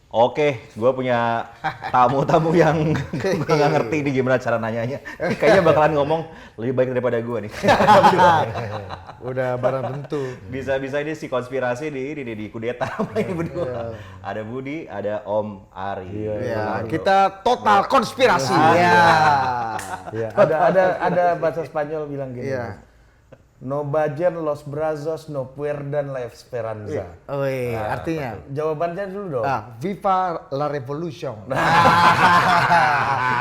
Oke, gue punya tamu-tamu yang gue nggak ngerti nih gimana cara nanyanya. Kayaknya bakalan ngomong lebih baik daripada gue nih. Udah barang tentu. Bisa-bisa ini si konspirasi di kudeta ini berdua. Ada Budi, ada Om Ari. Ya, kita total konspirasi. Iya. Ya, ada bahasa Spanyol bilang gini. Iya. No budget, los brazos, no puerdan la esperanza. Oi, artinya Jawabannya dulu dong. Viva la revolution.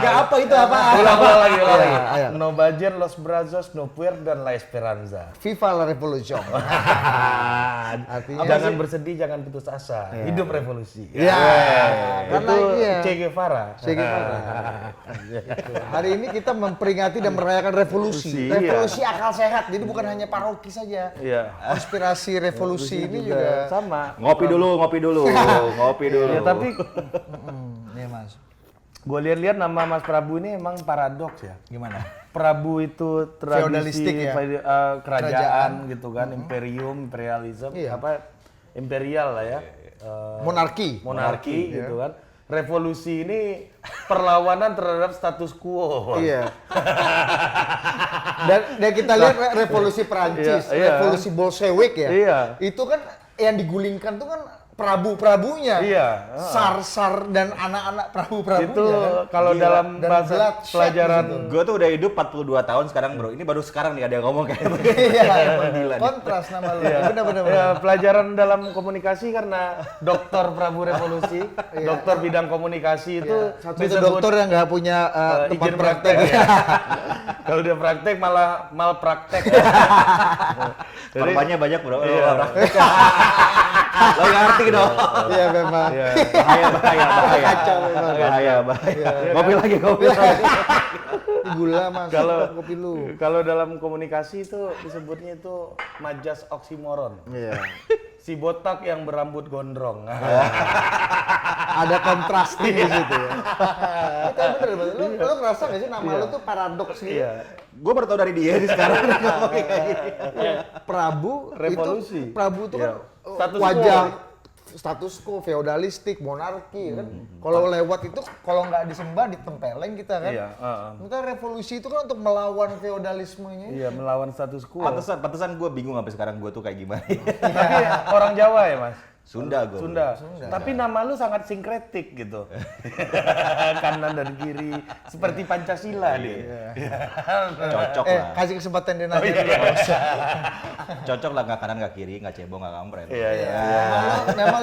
Gak apa itu apa? Ulang lagi. Ayo. No budget, los brazos, no puerdan la esperanza. Viva la revolution. Artinya Jangan bersedih, jangan putus asa. Hidup revolusi. Iya. Karena Itu iya. Che Guevara. Che Guevara. Hari ini kita memperingati dan merayakan revolusi. Iya. Revolusi akal sehat. Jadi bukan hanya paroki saja. Iya. Konspirasi revolusi ini juga. sama. Ngopi dulu. Ya, tapi Iya, Mas. gue lihat-lihat nama Mas Prabu ini emang paradoks ya. Gimana? Prabu itu tradisi Feodalistik ya? kerajaan gitu kan, imperialisme, Iya. imperial lah ya. Monarki. Gitu kan. Revolusi ini perlawanan terhadap status quo. Iya. Dan kita lihat revolusi Prancis, Iya. revolusi Bolshevik ya. Iya. Itu kan yang digulingkan tuh kan prabu-prabunya. Iya. Sar-sar dan anak-anak prabu-prabunya. Itu kalau Gila. dalam Dan bahasa bloodshed pelajaran gitu. Gue tuh udah hidup 42 tahun sekarang bro. Ini baru sekarang nih ada yang ngomong kayak Iya. Emang gila nih. Kontras nama lu. Ya, Benar-benar. ya, pelajaran dalam komunikasi karena doktor Prabu Revolusi, dokter bidang komunikasi itu Satu itu dokter yang nggak punya tempat izin praktek. ya. Kalau dia praktek malah malpraktek. Korbannya banyak bro. Iya. Lo ngerti dong. Iya memang. Iya. Bahaya. Kacau memang. Bahaya. Ngopi lagi. Gula mas. Kalau- kopi lu. Kalau dalam komunikasi itu disebutnya itu majas oksimoron. Iya. Si botak yang berambut gondrong. Ada kontrasting di situ ya. Itu bener. Lu ngerasa nggak sih nama lu tuh paradoks gitu? Iya. Gue baru tau dari dia nih sekarang ngomong kayak gini. Prabu Revolusi. itu Prabu itu kan Iya. Status wajah status quo, feodalistik, monarki kan. Kalau lewat itu kalau nggak disembah ditempeleng kita kan. Iya, Kita revolusi itu kan untuk melawan feodalismenya. Iya, melawan status quo. Pantesan gue bingung sampai sekarang gue tuh kayak gimana. Tapi orang Jawa ya, Mas? Sunda gue. Sunda. Tapi nama lu sangat sinkretik gitu. Kanan dan kiri seperti Pancasila nih. Cocok lah. Kasih kesempatan dia nanya. Cocok lah nggak kanan nggak kiri nggak cebong nggak kampret. Memang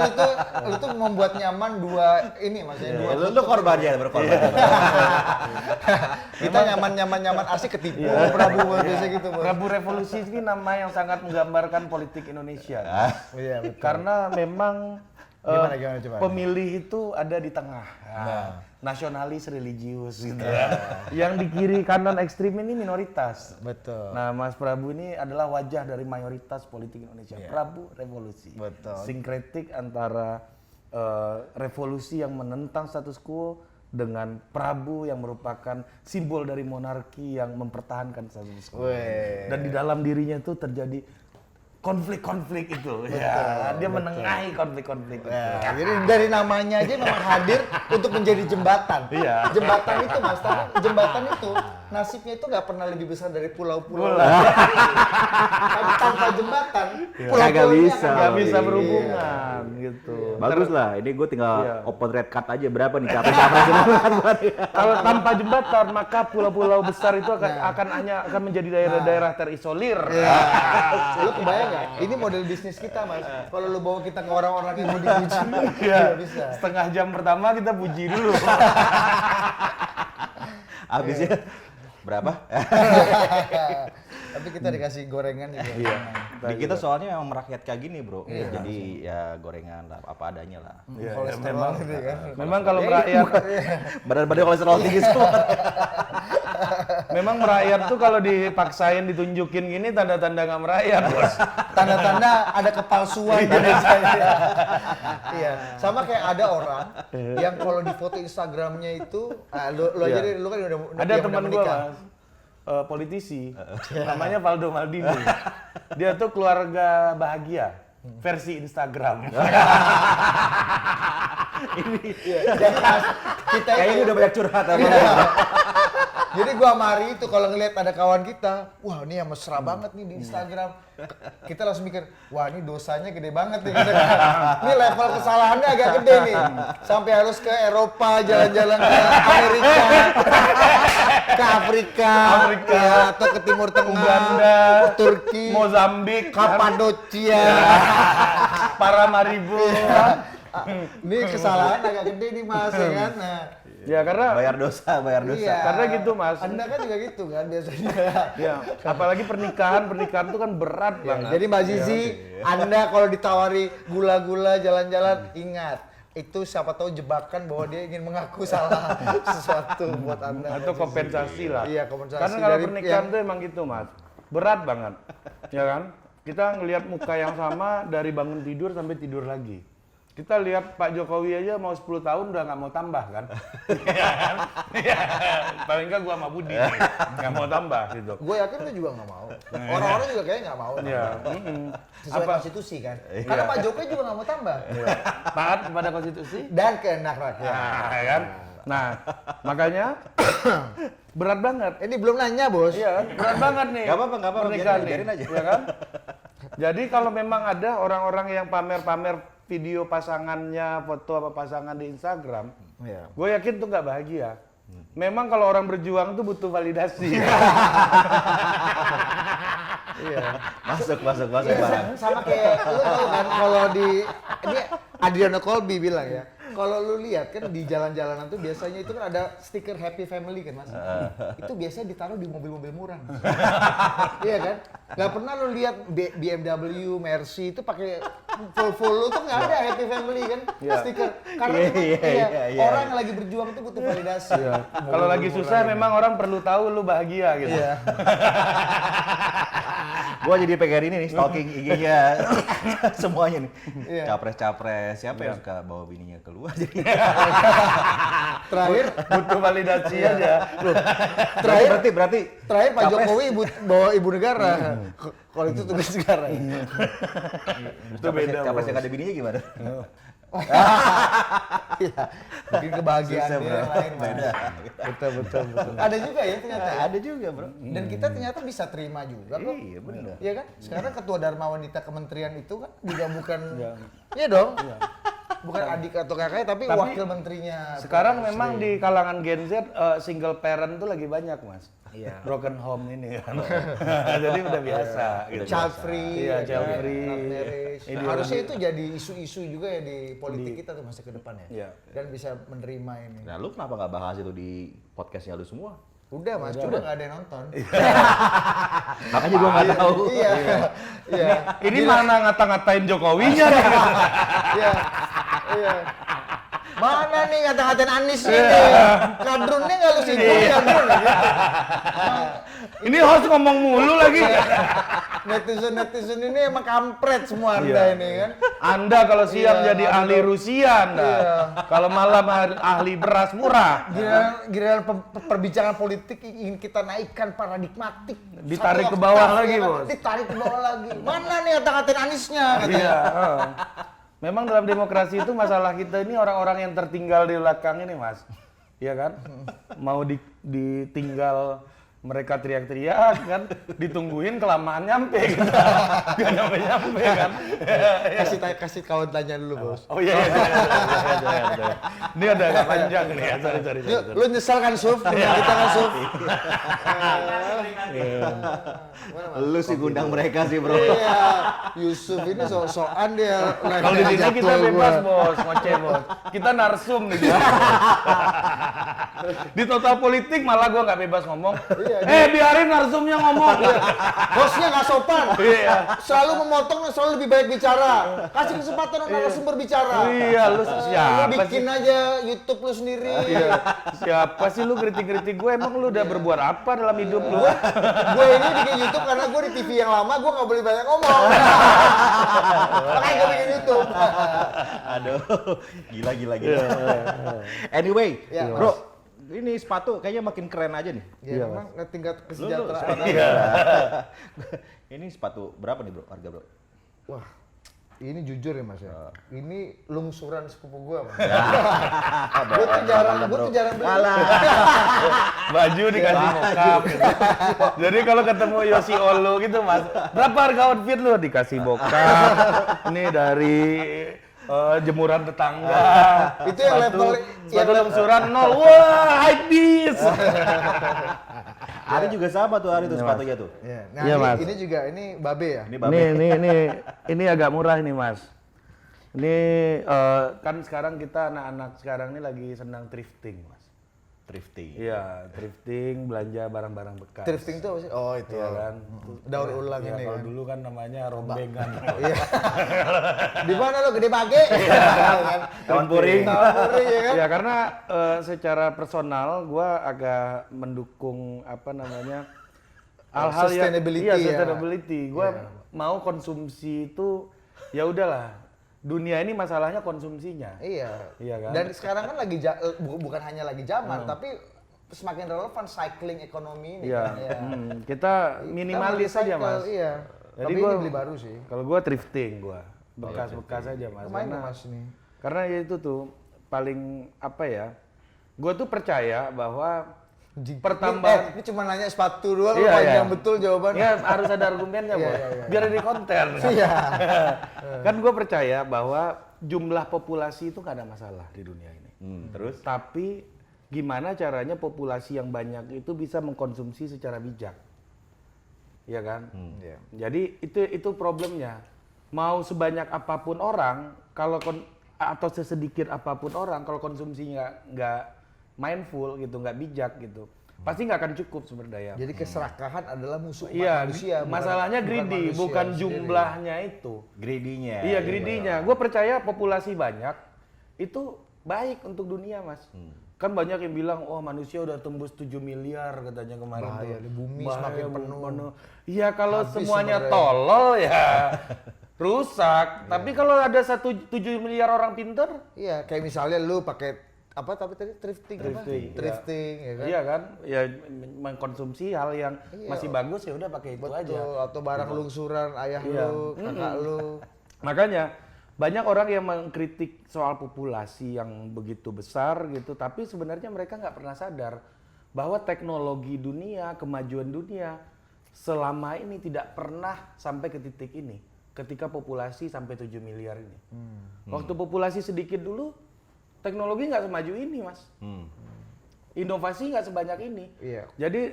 lu tuh membuat nyaman dua ini maksudnya dua. Lu korbannya berkorban. Kita nyaman asik ketipu Prabu biasa gitu. Bos. Prabu Revolusi ini nama yang sangat menggambarkan politik Indonesia. Iya betul. Karena memang Gimana, coba? pemilih itu ada di tengah. Nasionalis religius gitu ya. Yang di kiri kanan ekstrim ini minoritas. Betul. Nah, Mas Prabu ini adalah wajah dari mayoritas politik Indonesia. Prabu Revolusi. Betul. Sinkretik antara revolusi yang menentang status quo dengan Prabu yang merupakan simbol dari monarki yang mempertahankan status quo. Dan di dalam dirinya itu terjadi konflik-konflik itu. Ya, dia menengahi konflik-konflik itu. Ya, jadi dari namanya aja memang hadir untuk menjadi jembatan. Iya. Jembatan itu mas, tapi jembatan itu nasibnya itu nggak pernah lebih besar dari pulau-pulau. Tapi tanpa jembatan, Nggak bisa. Nggak bisa berhubungan gitu. Bagus lah. Ini gue tinggal Iya. open red card aja berapa nih capres semua. Kalau tanpa jembatan maka pulau-pulau besar itu akan menjadi daerah-daerah terisolir. Lu kebayang nggak? Ini model bisnis kita mas. Kalau lu bawa kita ke orang-orang yang mau dipuji, nggak bisa. Setengah jam pertama kita puji dulu. Habisnya berapa? Tapi kita dikasih gorengan juga. Iya. Di kita soalnya memang merakyat kayak gini bro. Jadi ya gorengan lah, apa adanya lah. Kolesterol gitu kan. Memang kalau merakyat Badan-badan kolesterol tinggi semua. memang merakyat tuh kalau dipaksain ditunjukin gini tanda-tanda nggak merakyat, Bos. Tanda-tanda ada kepalsuan dari saya. Iya, sama kayak ada orang yang kalau di foto Instagramnya itu, lu aja deh, lu kan udah Ada yang teman udah gua, menikah. Mas. Politisi, namanya Valdo Maldini. Dia tuh keluarga bahagia versi Instagram. Jadi Mas, kita Kayaknya itu udah banyak curhat apa? jadi gua sama Ari itu kalau ngelihat ada kawan kita, wah ini yang mesra banget nih di Instagram. Kita langsung mikir, wah ini dosanya gede banget nih. Ini level kesalahannya agak gede nih. Sampai harus ke Eropa, jalan-jalan ke Amerika, ke Afrika, ya, atau ke Timur Tengah, Uganda, ke Turki, Mozambik, Kapadocia. Paramaribo. Ini kesalahan agak gede nih Mas, ya kan? Nah, Ya karena Bayar dosa. iya. Karena gitu, Mas. Anda kan juga gitu kan biasanya. ya, apalagi pernikahan itu kan berat banget. Jadi Mbak Zizi, Anda kalau ditawari gula-gula jalan-jalan, ingat itu siapa tahu jebakan bahwa dia ingin mengaku salah sesuatu buat Anda. Atau kompensasi lah. Iya, kompensasi. Karena kalau dari pernikahan yang- tuh emang gitu, Mas. Berat banget. Ya kan? Kita ngelihat muka yang sama dari bangun tidur sampai tidur lagi. Kita lihat Pak Jokowi aja mau 10 tahun udah nggak mau tambah kan? Iya kan? Iya. Paling nggak gua sama Budi nih, nggak mau tambah gitu. Gue yakin lu juga nggak mau. Orang-orang juga kayaknya nggak mau. Iya. Sesuai konstitusi kan. Karena Pak Jokowi juga nggak mau tambah. Taat kepada konstitusi. Dan kehendak rakyat. Nah, kan? Nah, makanya berat banget. Ini belum nanya bos. Iya, berat banget nih. Nggak apa-apa, pernikahan biarin nih, aja. ya kan? Jadi kalau memang ada orang-orang yang pamer-pamer video pasangannya, foto apa pasangan di Instagram, Iya. gue yakin tuh nggak bahagia. Memang kalau orang berjuang tuh butuh validasi. Iya. Masuk. Sama kayak lu tahu kan kalau ini Adriano Colby bilang ya, kalau lu lihat kan di jalan-jalanan tuh biasanya itu kan ada stiker Happy Family kan Mas. Itu biasanya ditaruh di mobil-mobil murah. Iya kan? Gak pernah lu lihat BMW, Mercy itu pakai Volvo tuh nggak ada Happy Family kan stiker. Karena memang, orang yang lagi berjuang tuh butuh validasi. Kalau lagi susah memang orang perlu tahu lu bahagia gitu. Iya. Gua jadi pengen ini nih, stalking IG-nya semuanya nih. Iya. Capres-capres, siapa yang suka bawa bininya keluar jadi. Terakhir Butuh validasi aja. Loh, Berarti Terakhir Pak Capres. Jokowi bawa ibu negara. Kalau itu tugas negara. itu beda. Capres Bos. yang ada bininya gimana? Iya. Mungkin kebahagiaan Susah, dia bro. yang lain. Mas. Beda. Betul. Ada juga ya ternyata. Ada juga, Bro. Dan kita ternyata bisa terima juga kok. Iya, benar. Iya kan? Sekarang ketua Dharma Wanita Kementerian itu kan juga bukan Iya dong. Bukan adik atau kakaknya tapi wakil menterinya. Sekarang memang di kalangan Gen Z single parent tuh lagi banyak, Mas. Iya. Broken home ini kan. Jadi udah biasa gitu. Child free, Iya, ya child kan? free. Not marriage. Ideologi. Harusnya itu jadi isu-isu juga ya di politik kita tuh masa ke depan ya. Iya. Dan bisa menerima ini. Nah, lu kenapa nggak bahas itu di podcastnya lu semua? Udah Mas, cuma nggak ada yang nonton. Makanya gua nggak tahu. Iya. Iya. Ini mana ngata-ngatain Jokowinya nih? Iya. Iya. Mana nih ngata-ngatain Anies ini? Kadrunnya nggak lu singgung kadrun gitu. Ini host ngomong mulu lagi. Netizen ini emang kampret semua Anda ini kan. Anda kalau siang Iya, jadi ahli Rusia Anda. Kalau malam ahli beras murah. Giliran perbincangan politik ingin kita naikkan paradigmatik. Ditarik Satu ke bawah oktav, lagi, ya kan? Bos. Ditarik ke bawah lagi. Mana nih ngata-ngatain Aniesnya katanya. Iya. Memang dalam demokrasi itu masalah kita ini orang-orang yang tertinggal di belakang ini, Mas. Iya kan? Mau ditinggal mereka teriak-teriak kan, ditungguin kelamaan nyampe gitu. Gak nyampe-nyampe kan. Kasih kawan tanya dulu, Bos. Oh iya. Ini ada agak panjang nih ya. Sorry. Yuk, lu nyesal kan, Suf? Kita kan, Suf? Lu sih gundang mereka sih, Bro. Iya, Yusuf ini sok-sokan dia. Kalau di sini kita bebas, Bos, ngoceh, Bos. Kita narsum nih. Di total politik malah gua nggak bebas ngomong. Biarin narsumnya ngomong. Hostnya nggak sopan. Iya. Selalu memotong, selalu lebih baik bicara. Kasih kesempatan narasumber bicara. Iya, lu Lu siapa bikin sih? aja YouTube lu sendiri. Iya. Siapa sih lu kritik-kritik gue? Emang lu udah berbuat apa dalam hidup lu? Gue ini bikin YouTube karena gue di TV yang lama gue nggak boleh banyak ngomong. Makanya gue bikin YouTube. Aduh, gila. Anyway, Ya, Bro, ini sepatu kayaknya makin keren aja nih. Ya memang tingkat kesejahteraan. Iya. Ini sepatu berapa nih, Bro? Harga, Bro? Wah, ini jujur ya Mas ya. Ini lungsuran sepupu gua Mas. Ya. Gua tuh jarang beli. Baju dikasih bokap gitu. Jadi kalau ketemu Yosi Olo gitu Mas, berapa harga outfit lu? Dikasih bokap. Ini dari jemuran tetangga. Itu yang level Satu lungsuran 0. Wah, hype beast. Ari juga sama tuh Ari tuh sepatunya tuh. Iya. Nah, Iya, Mas. ini juga ini babe ya. Ini babe. Ini agak murah nih Mas. Ini kan sekarang kita anak-anak sekarang ini lagi senang thrifting Mas. Thrifting. Iya, thrifting, belanja barang-barang bekas. Thrifting tuh apa sih? Oh, itu. Iya kan. Daur ulang Ya, ini kalau kan. dulu kan namanya rombengan. Iya. Di mana lo gede pagi? Kawan puring. Ya kan? Ya karena secara personal gua agak mendukung apa namanya hal-hal yang Sustainability iya, ya. sustainability. Gua mau konsumsi itu ya udahlah. Dunia ini masalahnya konsumsinya. Iya. Iya kan? Dan sekarang kan lagi bukan hanya lagi zaman, tapi semakin relevan cycling ekonomi ini Iya. kan. Iya. Kita minimalis Kita aja recycle, Mas. Iya. Jadi Tapi gua ini beli baru sih. Kalau gua thrifting bekas-bekas aja Mas. Lumayan loh, Mas nih. Karena ya itu tuh paling apa ya? Gua tuh percaya bahwa pertambahan Ini cuma nanya sepatu doang, Iya, panjang iya. betul jawabannya. ya harus ada argumennya, Iya, Bos. iya, iya. Biar ada konten. Iya. Kan gue percaya bahwa jumlah populasi itu nggak ada masalah di dunia ini. Terus? Tapi gimana caranya populasi yang banyak itu bisa mengkonsumsi secara bijak, ya kan? Iya. Jadi itu problemnya. Mau sebanyak apapun orang, atau sesedikit apapun orang, kalau konsumsinya nggak mindful gitu, nggak bijak gitu, pasti nggak akan cukup sumber daya. Jadi keserakahan adalah musuh Iya, manusia. masalahnya greedy, manusia bukan sendiri. jumlahnya itu. Greedy-nya. Iya, greedy-nya. Gue percaya populasi banyak itu baik untuk dunia, Mas. Kan banyak yang bilang, oh manusia udah tembus 7 miliar katanya kemarin. Bahaya, tuh. di bumi Bahaya, semakin penuh. Iya, kalau Habis semuanya sumber daya. tolol ya rusak. Tapi kalau ada 7 miliar orang pinter, Iya, kayak misalnya lu pakai apa tapi tadi thrifting, Thrifting, apa? Thrifting ya kan? iya kan? Ya mengkonsumsi hal yang Iya. masih bagus ya udah pakai itu Betul, aja. atau barang lungsuran ayah Iya. lu, kakak lu. Makanya banyak orang yang mengkritik soal populasi yang begitu besar gitu, tapi sebenarnya mereka nggak pernah sadar bahwa teknologi dunia, kemajuan dunia selama ini tidak pernah sampai ke titik ini. Ketika populasi sampai 7 miliar ini. Waktu populasi sedikit dulu, teknologi nggak semaju ini, Mas. Inovasi nggak sebanyak ini. Iya. Jadi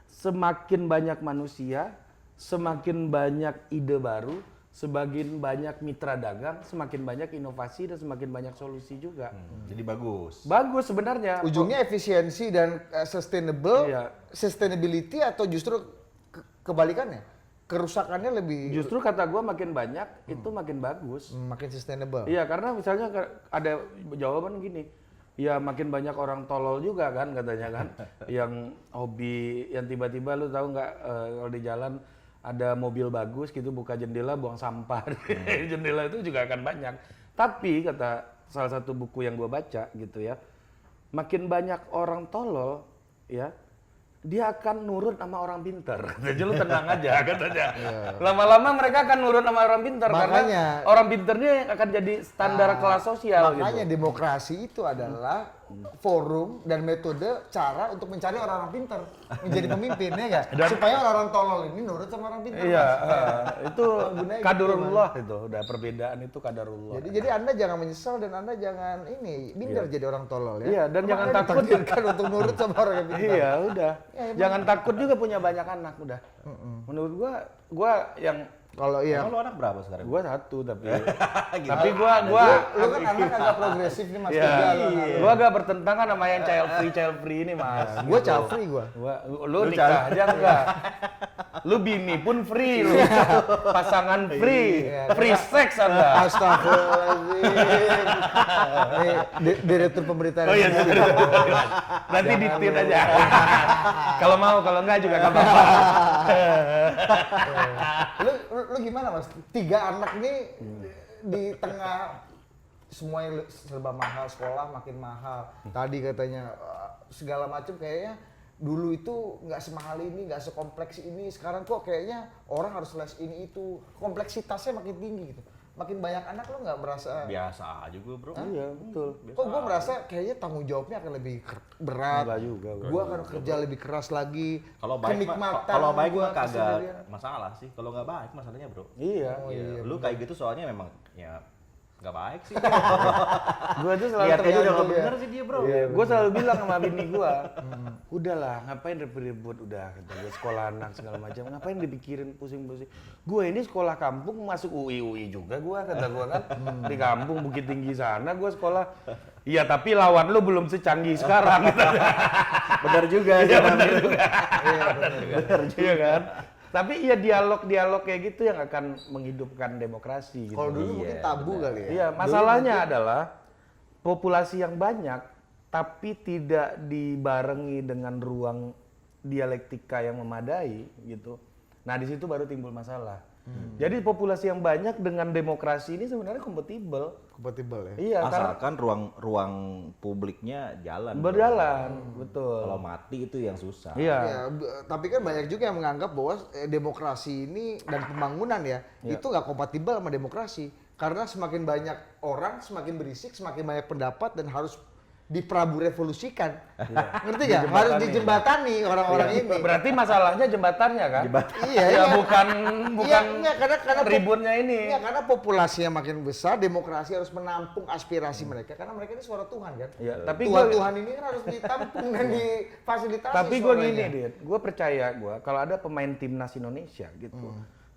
semakin banyak manusia, semakin banyak ide baru, semakin banyak mitra dagang, semakin banyak inovasi dan semakin banyak solusi juga. Jadi bagus. Bagus sebenarnya. Ujungnya efisiensi dan sustainable, Iya. sustainability atau justru kebalikannya? Kerusakannya lebih Justru kata gua makin banyak itu makin bagus. makin sustainable. Iya, karena misalnya ada jawaban gini, ya makin banyak orang tolol juga kan katanya kan, yang hobi, yang tiba-tiba lu tahu nggak kalau di jalan ada mobil bagus gitu buka jendela buang sampah, jendela itu juga akan banyak. Tapi kata salah satu buku yang gua baca gitu ya, makin banyak orang tolol ya, dia akan nurut sama orang pintar. Jadi lu tenang aja katanya. Lama-lama mereka akan nurut sama orang pintar karena Makanya orang pintarnya yang akan jadi standar kelas sosial makanya gitu. demokrasi itu adalah forum dan metode cara untuk mencari orang-orang pintar menjadi pemimpin ya nggak? Supaya orang-orang tolol ini nurut sama orang pintar. Iya, Mas. itu Gunanya gitu, kadarullah itu, udah perbedaan itu kadarullah. Jadi Anda jangan menyesal dan Anda jangan minder jadi orang tolol ya. Iya, dan Karena jangan Anda takut. ditakdirkan untuk nurut sama orang yang pintar. Iya, udah. Ya, Jangan takut juga punya banyak anak udah. Menurut gua yang Kalau iya, Emang lu anak berapa sekarang? gua satu tapi Gimana? tapi gua lu kan anak agak progresif nih Mas. Iya, Tiga, lu anak. gua agak bertentangan sama yang child free ini Mas. Gua Gitu. child free gua. Lu nikah aja enggak? Lu bini pun free lu. Pasangan free. Free sex Anda. Astagfirullahaladzim. Direktur pemberitaan. Oh iya, Indonesia. nanti ditit aja. Kalau mau, kalau enggak juga enggak apa-apa. Lu gimana Mas? 3 anak nih di tengah semuanya serba mahal, sekolah makin mahal. Tadi katanya segala macam kayaknya dulu itu nggak semahal ini, nggak sekompleks ini. Sekarang kok kayaknya orang harus les ini itu. Kompleksitasnya makin tinggi gitu. makin banyak anak lo nggak merasa Biasa aja gue, bro. Iya, betul. kok gue merasa kayaknya tanggung jawabnya akan lebih berat. Enggak juga. Gue akan kerja lebih keras lagi. Kalau baik kenikmatan kalau baik gua mah kagak kesendirian. masalah sih. Kalau nggak baik masalahnya, bro. Iya. Iya, lu kayak gitu soalnya memang ya nggak baik sih. Gue tuh selalu Lihat aja udah nggak tergantung ya. bener sih dia, bro. gue selalu bilang sama bini gue, udahlah ngapain ribut-ribut, udah kata gue sekolah anak segala macam, ngapain dipikirin pusing-pusing. Gue ini sekolah kampung masuk UI juga gue, kata gue kan di kampung Bukit Tinggi sana gue sekolah. Iya tapi lawan lu belum secanggih sekarang. Bener juga. Iya bener juga. Bener juga. Iya kan. Tapi iya dialog-dialog kayak gitu yang akan menghidupkan demokrasi gitu. Kalau dulu mungkin tabu kali ya. Iya, masalahnya adalah populasi yang banyak tapi tidak dibarengi dengan ruang dialektika yang memadai gitu. Nah, di situ baru timbul masalah. Jadi populasi yang banyak dengan demokrasi ini sebenarnya kompatibel. Kompatibel ya. Iya, karena Asalkan ruang publiknya jalan. berjalan, betul. Kalau mati itu yang susah. Iya. Ya, tapi kan banyak juga yang menganggap bahwa demokrasi ini dan pembangunan ya itu nggak kompatibel sama demokrasi karena semakin banyak orang semakin berisik semakin banyak pendapat dan harus diprabu revolusikan. Ngerti nggak? Harus dijembatani orang-orang ini. Berarti masalahnya jembatannya kan? Iya, Ya, iya. bukan Iya, karena ributnya ini. Iya, karena populasinya makin besar, demokrasi harus menampung aspirasi mereka karena mereka ini suara Tuhan kan. Iya, tapi Tuhan ini kan harus ditampung dan difasilitasi. Tapi gue gini, suaranya. Dit, gue percaya kalau ada pemain timnas Indonesia gitu,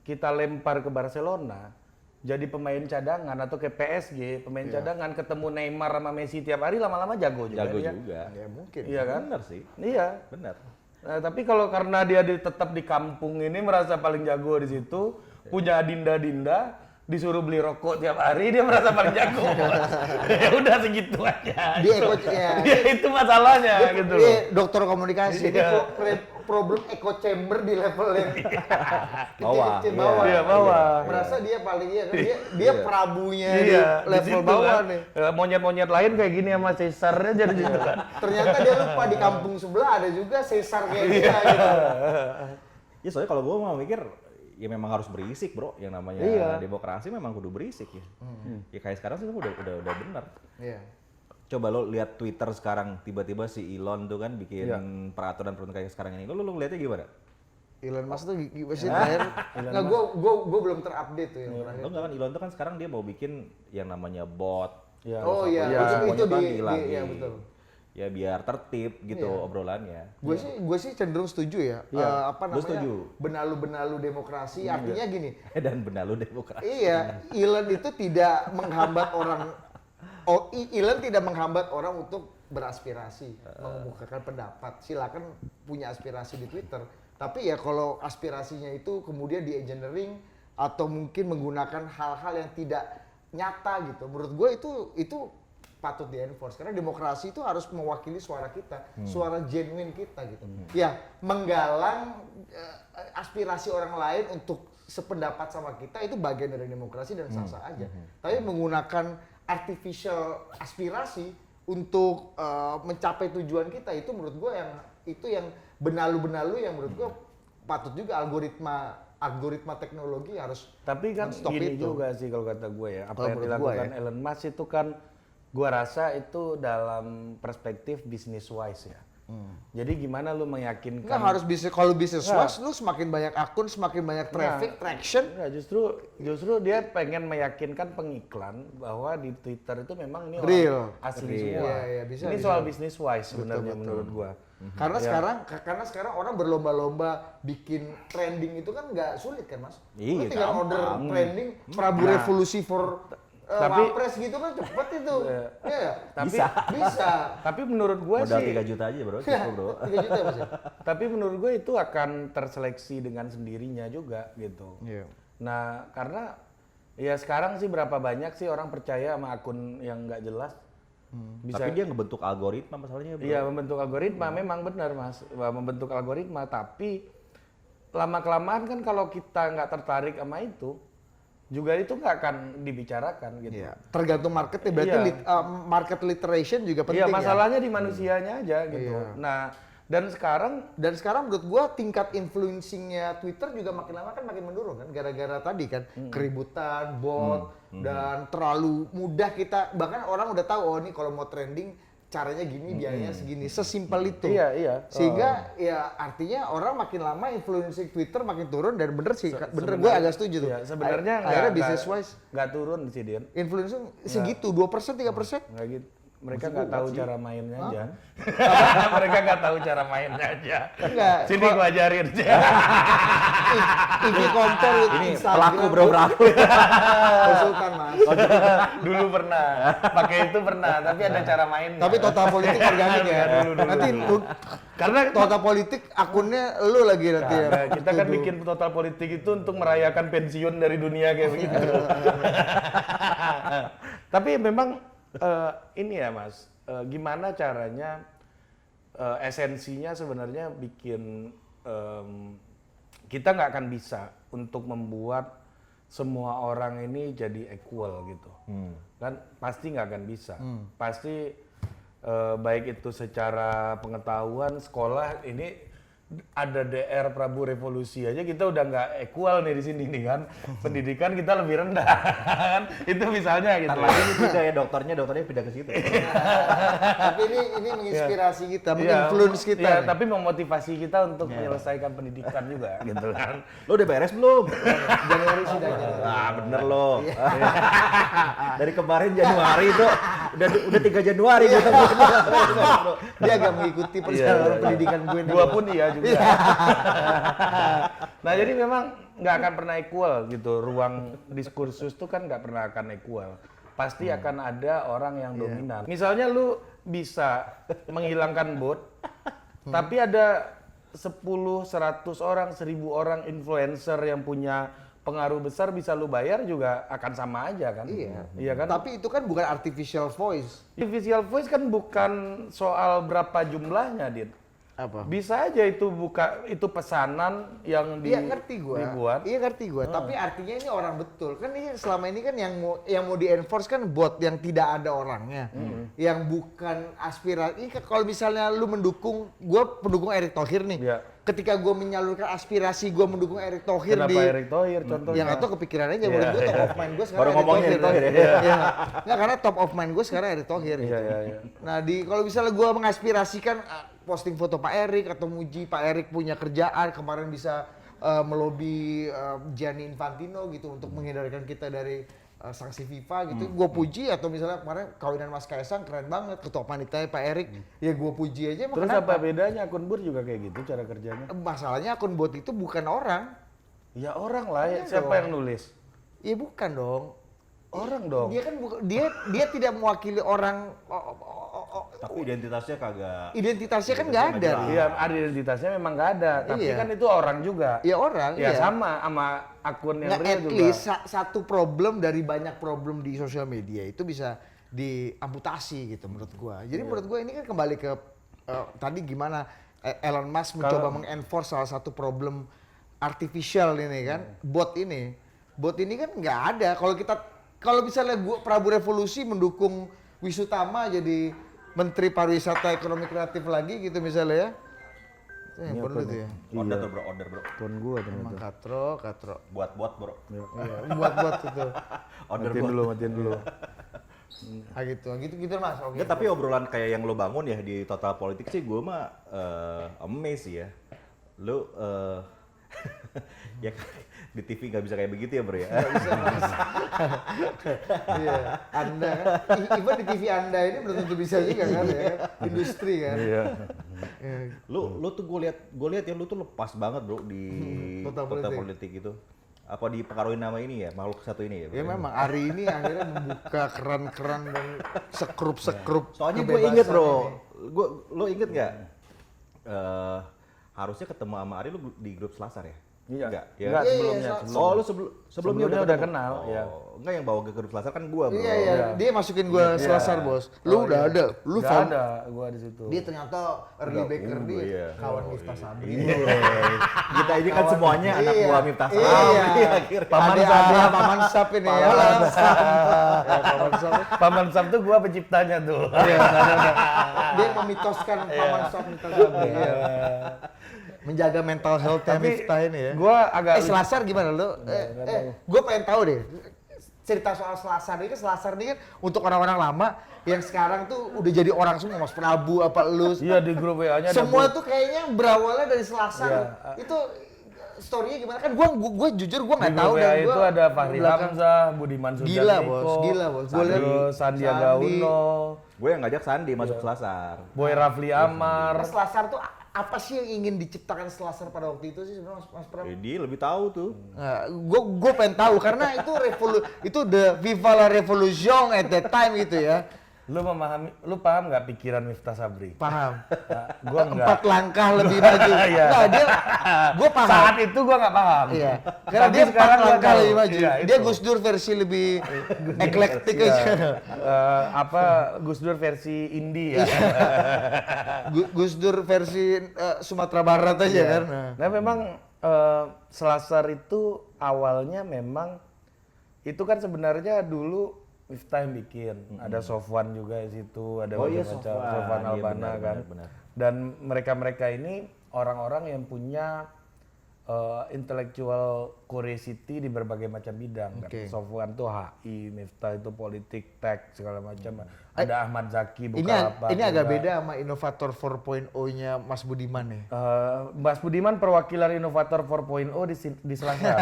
kita lempar ke Barcelona, jadi pemain cadangan atau ke PSG, pemain cadangan ketemu Neymar sama Messi tiap hari lama-lama jago juga. Jago dia. juga. Ya mungkin. Iya kan? Bener sih. Iya. Bener. Nah, tapi kalau karena dia tetap di kampung ini merasa paling jago di situ, punya dinda-dinda, disuruh beli rokok tiap hari dia merasa paling jago. Ya udah segitu aja. Dia Dia itu masalahnya gitu loh. Dia dokter komunikasi. Iya. Dia problem echo chamber di level yang Bawah. kecil bawah. Iya, bawah. Merasa dia paling kan dia prabunya di Iya, level di situ bawah kan. nih. Monyet-monyet lain kayak gini sama Caesarnya jadi gitu kan. Ternyata dia lupa di kampung sebelah ada juga Caesar kayak dia gitu. Ya soalnya kalau gue mau mikir ya memang harus berisik, bro. Yang namanya demokrasi memang kudu berisik ya. Ya kayak sekarang sih udah benar. Iya. Coba lo lihat Twitter sekarang, tiba-tiba si Elon tuh kan bikin peraturan kayak sekarang ini. Lo ngeliatnya gimana? Elon Musk tuh gimana sih terakhir? Nggak, gua belum terupdate tuh yang terakhir. Lo enggak kan Elon tuh kan sekarang dia mau bikin yang namanya bot. Iya. Oh iya, Iya. itu Semuanya kan di dihilangin. iya betul. Ya biar tertib gitu obrolannya. Gue sih cenderung setuju ya. Apa Gua namanya? setuju. Benalu-benalu demokrasi artinya gini. Dan benalu demokrasi. Iya, Elon itu tidak menghambat orang. Elon tidak menghambat orang untuk beraspirasi, mengemukakan pendapat. Silakan punya aspirasi di Twitter. Tapi ya kalau aspirasinya itu kemudian di engineering atau mungkin menggunakan hal-hal yang tidak nyata gitu. Menurut gue itu patut di-enforce karena demokrasi itu harus mewakili suara kita, suara genuine kita gitu. Ya, menggalang aspirasi orang lain untuk sependapat sama kita itu bagian dari demokrasi dan sah-sah aja. Tapi menggunakan artificial aspirasi untuk mencapai tujuan kita itu menurut gue yang benalu-benalu yang menurut gue patut juga algoritma teknologi harus. Tapi kan stop gini itu. juga sih kalau kata gue ya, apa Kalau yang menurut dilakukan gue ya. Elon Musk itu kan gue rasa itu dalam perspektif business wise ya. Jadi gimana lu meyakinkan? Nggak harus bisa, kalau bisnis wise lu semakin banyak akun, semakin banyak traffic, traction. Enggak, justru dia pengen meyakinkan pengiklan bahwa di Twitter itu memang ini Real. orang asli Real. semua. Iya, bisa, Ini bisa. soal business wise sebenarnya menurut gua. Karena sekarang orang berlomba-lomba bikin trending itu kan nggak sulit kan mas? Iya, Lu tinggal gampang. order trending, Prabu Revolusi for Tapi- Wapres gitu kan cepet itu. Iya, Tapi bisa. tapi menurut gua Modal sih 3 juta aja, bro. Cukup, bro. 3 juta mas ya? tapi menurut gue itu akan terseleksi dengan sendirinya juga gitu. Iya. Nah, karena ya sekarang sih berapa banyak sih orang percaya sama akun yang nggak jelas. Tapi dia ngebentuk algoritma masalahnya, bro. Iya, membentuk algoritma memang benar Mas, membentuk algoritma, tapi lama-kelamaan kan kalau kita nggak tertarik sama itu, juga itu nggak akan dibicarakan gitu. Iya. Tergantung marketnya, berarti Iya. market literation juga penting Iya, ya. masalahnya di manusianya aja gitu. Iya. Nah, Dan sekarang menurut gua tingkat influencingnya Twitter juga makin lama kan makin menurun kan gara-gara tadi kan keributan, bot dan terlalu mudah kita bahkan orang udah tahu oh ini kalau mau trending caranya gini biayanya segini sesimpel itu. Iya. Sehingga ya artinya orang makin lama influencing Twitter makin turun dan bener sih bener gue agak setuju tuh. Iya, sebenarnya akhirnya business wise nggak turun sih Dian. influencing segitu 2% 3%. Nggak gitu. Mereka nggak tahu cara mainnya aja. Mereka nggak tahu cara mainnya aja. Enggak. Sini gua ajarin. Ini konten Ini pelaku bro, pelaku. konsultan mas. Dulu pernah, pakai itu pernah, tapi ada cara mainnya. Tapi total politik organik ya. Dulu. Nanti lu, Karena total politik akunnya lu lagi nanti ya. Nah, kita kan bikin total politik itu untuk merayakan pensiun dari dunia kayak begitu. Tapi memang ini ya Mas, gimana caranya esensinya sebenarnya bikin kita nggak akan bisa untuk membuat semua orang ini jadi equal gitu. Kan pasti nggak akan bisa. Pasti baik itu secara pengetahuan, sekolah ini ada DR Prabu Revolusi aja kita udah nggak equal nih di sini nih kan. Pendidikan kita lebih rendah kan. Itu misalnya gitu. Lagi pindah ya dokternya pindah ke situ. Tapi ini menginspirasi kita, menginfluence kita. Iya, nih. tapi memotivasi kita untuk menyelesaikan pendidikan juga gitu kan. Lo udah beres belum? Januari sidangnya. Ah bener lo. Dari kemarin Januari tuh udah 3 Januari gitu. Dia agak mengikuti perjalanan pendidikan gue nih. Gua pun iya juga. Nah jadi memang nggak akan pernah equal gitu. Ruang diskursus tuh kan nggak pernah akan equal. Pasti akan ada orang yang dominan. Misalnya lu bisa menghilangkan bot, tapi ada 10, 100 orang, 1000 orang influencer yang punya pengaruh besar bisa lu bayar juga akan sama aja kan? Iya kan? Tapi itu kan bukan artificial voice. Artificial voice kan bukan soal berapa jumlahnya, Dit. Apa? Bisa aja itu pesanan yang Iya ngerti gue. dibuat. Iya ngerti gue. Tapi artinya ini orang betul. Kan ini selama ini kan yang mau di-enforce kan bot yang tidak ada orangnya. Yang bukan aspirasi. Ini kalau misalnya lu mendukung, gue pendukung Erick Thohir nih. Iya. Ketika gue menyalurkan aspirasi gue mendukung Erick Thohir Kenapa Erick Thohir contohnya? Yang atau kepikiran aja menurut gue top of mind gue sekarang Baru ngomongin Erick Thohir ya? Iya. Nggak, karena top of mind gue sekarang Erick Thohir gitu. Iya. Nah kalau misalnya gue mengaspirasikan posting foto Pak Erick atau muji Pak Erick punya kerjaan kemarin bisa melobi Gianni Infantino gitu untuk menghindarkan kita dari sanksi FIFA gitu, gue puji. Atau misalnya kemarin kawinan Mas Kaisang keren banget, ketua panitianya Pak Erick, ya gue puji aja. Terus apa bedanya akun bot juga kayak gitu cara kerjanya? Masalahnya akun bot itu bukan orang. Ya orang lah, ya. Iya Siapa dong. yang nulis? Iya bukan dong. Orang dong. Dia kan dia tidak mewakili orang. Tapi identitasnya kagak. Identitasnya kan nggak ada. Iya, identitasnya memang nggak ada, tapi Iya. kan itu orang juga. Iya orang. Ya iya. sama akun yang Nggak, real at juga. least satu problem dari banyak problem di sosial media itu bisa diamputasi gitu menurut gua. Jadi menurut gua ini kan kembali ke tadi gimana Elon Musk mencoba mengenforce salah satu problem artificial ini kan, bot ini. Bot ini kan nggak ada. Kalau misalnya Prabu Revolusi mendukung Wisutama jadi Menteri Pariwisata Ekonomi Kreatif lagi gitu misalnya ya. Handphone lu tuh ya. Order tuh bro, order bro. Akun gua Emang ternyata. katro. Buat bro. Iya, buat itu. Order Matiin dulu. Ah gitu Mas. Oke. Ya, tapi obrolan kayak yang lo bangun ya di total politik sih gue mah amazed ya. Lo ya di TV nggak bisa kayak begitu ya bro ya. Iya. Anda kan, even di TV Anda ini belum tentu bisa juga kan ya kan? Industri kan. Iya. Lo tuh gue lihat ya lo tuh lepas banget bro di Total total politik. politik itu. Apa dipengaruhi nama ini ya, makhluk satu ini ya? Ya memang Ari ini akhirnya membuka keran-keran dan sekrup-sekrup. Soalnya gue inget bro, lo inget nggak? Harusnya ketemu sama Ari lo di grup Selasar ya? Iya. Enggak, ya? Enggak, sebelumnya. Oh, lu sebelumnya udah udah ketemu? kenal, Oh, ya. Enggak, yang bawa ke grup Selasar kan gua, bro. Iya, dia masukin gua Selasar, Bos. Lu udah ada, lu Nggak found. ada gua di situ. Dia ternyata early baker dia, iya. kawan Miftah Sabri. Kita ini kan semuanya anak Iya. buah Miftah Iya. Sabri akhirnya. Ada Paman Sap ini ya. Paman Sap. Paman Sam tuh gua penciptanya tuh. Iya, dia memitoskan paman Ustaz Miftah Sabri. Iya. Menjaga mental health-nya Miftah ini ya. Gua agak Selasar gimana lu? Gue pengen tahu deh. Cerita soal Selasar ini kan untuk orang-orang lama yang sekarang tuh udah jadi orang semua, Mas Prabu apa lu. iya di grup WA-nya ada Semua tuh kayaknya berawalnya dari Selasar. Iya. Itu story-nya gimana? Kan gua jujur gua di nggak grup tahu WA dan itu gua ada Fahri belakang- Hamzah, Budiman Gila, Sujatmiko, Bos. Gila, Bos. Gua liat terus Sandiaga Sandi. Uno, Gue yang ngajak Sandi masuk Selasar. Boy Rafli Amar. Selasar tuh apa sih yang ingin diciptakan Selasar pada waktu itu sih sebenarnya Mas Pram? Dia lebih tahu tuh. Nah, gue pengen tahu karena itu the Viva la Revolution at that time gitu ya. Lu paham nggak pikiran Miftah Sabri? Paham. Nah, gua enggak. 4 langkah lebih maju. Iya. Nah, gue paham. Saat itu gua nggak paham. Iya. Karena Tapi dia sekarang 4 gua langkah tahu. lebih maju. Iya, Dia itu. Gus Dur versi lebih eklektik Iya. aja. Gus Dur versi indie ya. Gus Dur versi Sumatera Barat aja kan. Nah memang Selasar itu awalnya memang itu kan sebenarnya dulu Miftah yang bikin, ada Sofwan juga di situ, ada Oh iya, macam-macam, Sofwan. Sofwan Iya, Albana benar, kan. benar. Dan mereka-mereka ini orang-orang yang punya intellectual curiosity di berbagai macam bidang. Kan. Oke. Sofwan tuh HI, Miftah itu politik, tech segala macam. Ada Ahmad Zaki Ini Bukalapak. agak juga. beda sama inovator 4.0-nya Mas Budiman nih. Mas Budiman perwakilan inovator 4.0 di Selasar.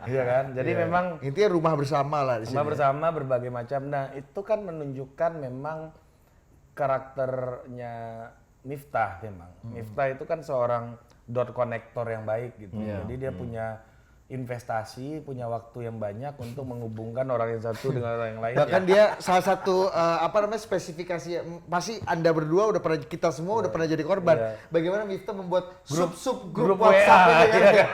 Iya kan? Jadi memang Intinya rumah bersama lah di sini. sama bersama berbagai macam. Nah, itu kan menunjukkan memang karakternya Miftah memang. Miftah itu kan seorang dot connector yang baik gitu. Jadi dia punya investasi, punya waktu yang banyak untuk menghubungkan orang yang satu dengan orang yang lain. Bahkan dia salah satu spesifikasi pasti Anda berdua udah pernah, kita semua udah pernah jadi korban. Iya. Bagaimana Miftah membuat sub grup grup WhatsApp WA, ini kan. iya.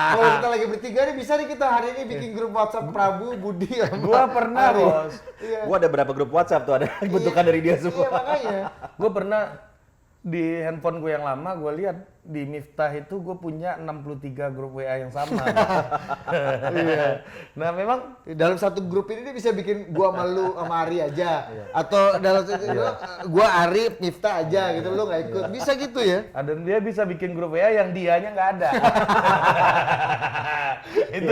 Kalau kita lagi bertiga nih bisa nih kita hari ini bikin grup WhatsApp Prabu, Budi, sama Gua pernah, Ari. Bos. Iya. Gue ada berapa grup WhatsApp tuh, ada bentukan dari dia Iya semua. makanya. Gue pernah di handphone gue yang lama, gue lihat di Miftah itu gue punya 63 grup WA yang sama. Iya. Nah memang Dalam satu grup ini dia bisa bikin gua sama lu sama Ari aja. Atau dalam satu gua Ari, Miftah aja gitu, lu nggak ikut. Bisa gitu ya. ada dia bisa bikin grup WA yang dianya nggak ada. Itu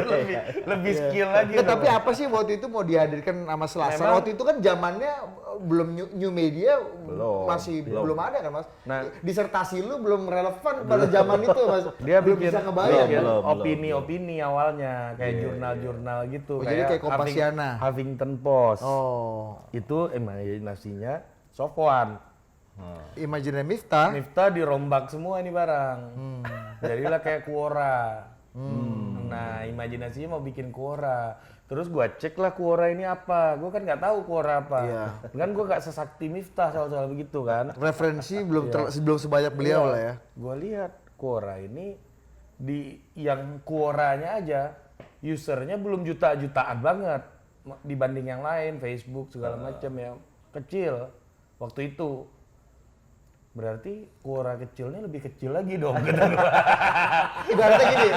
lebih skill lagi. Nggak, tapi apa sih waktu itu mau dihadirkan sama Selasar? Memang- Waktu itu kan zamannya belum new media, masih Belum. belum ada kan Mas? Nah. Disertasi lu belum relevan pada zaman itu Mas. Dia belum bikin, bisa ngebayang. bikin Belum. opini-opini awalnya kayak jurnal-jurnal gitu. Oh, jadi kayak Kompasiana. Huffington Post. Oh, Itu imajinasinya Sofwan. Imajinasi Miftah. Miftah dirombak semua ini barang. Jadilah kayak Quora. Nah, imajinasinya mau bikin Quora. Terus gua cek lah Quora ini apa. Gua kan nggak tahu Quora apa. Iya. Kan gua nggak sesakti Miftah soal-soal begitu kan. Referensi belum sebanyak beliau lah ya. Gua lihat Quora ini di yang Quoranya aja usernya belum juta-jutaan banget dibanding yang lain, Facebook segala macam yang kecil waktu itu. Berarti Quora kecilnya lebih kecil lagi dong. Kata gua. Ibaratnya gini,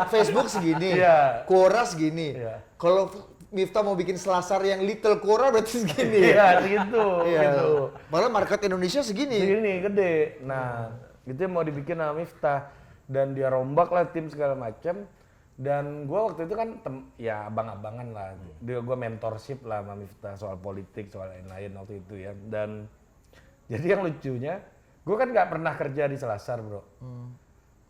Facebook segini, Iya. Quora segini. Iya. Kalau Miftah mau bikin Selasar yang Little Quora berarti segini. Iya, gitu. Iya. Gitu. Malah market Indonesia segini. Segini gede. Nah, itu yang mau dibikin sama Miftah dan dia rombak lah tim segala macam. Dan gua waktu itu kan ya abang-abangan lah. Gua mentorship lah sama Miftah soal politik, soal lain-lain waktu itu ya. Dan jadi yang lucunya, gua kan nggak pernah kerja di Selasar, bro.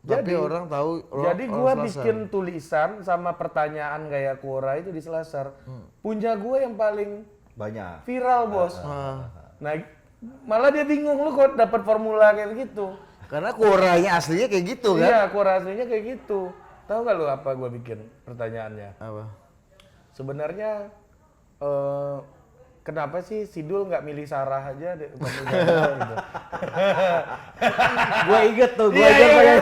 Tapi orang tahu. Jadi orang gua Selasar. bikin tulisan sama pertanyaan gaya Quora itu di Selasar. Punya gua yang paling Banyak. viral, Bos. Nah, malah dia bingung lu kok dapat formula kayak gitu. Karena Quoranya aslinya kayak gitu kan. Iya, Quora aslinya kayak gitu. Tahu nggak lu apa gua bikin pertanyaannya? Apa? Sebenarnya kenapa sih Sidul nggak milih Sarah aja deh? Gitu. Gue inget tuh, gue Iya, iya, iya,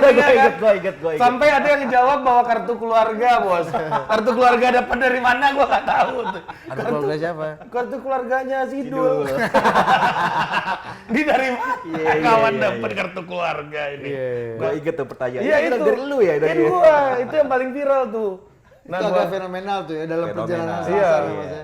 inget. Sampai ada yang jawab bawa kartu keluarga, Bos. Kartu keluarga dapat dari mana gua nggak tahu tuh. Ada keluarga siapa? Kartu keluarganya Sidul. Ini dari mana? Iya, iya, Kawan iya, dapat kartu keluarga ini. Gue inget tuh pertanyaan. Iya itu. dari lu ya. Kan gua, itu yang paling viral tuh. Itu agak fenomenal tuh ya dalam Fenomenal. perjalanan Iya. Selasar ya, Mas ya.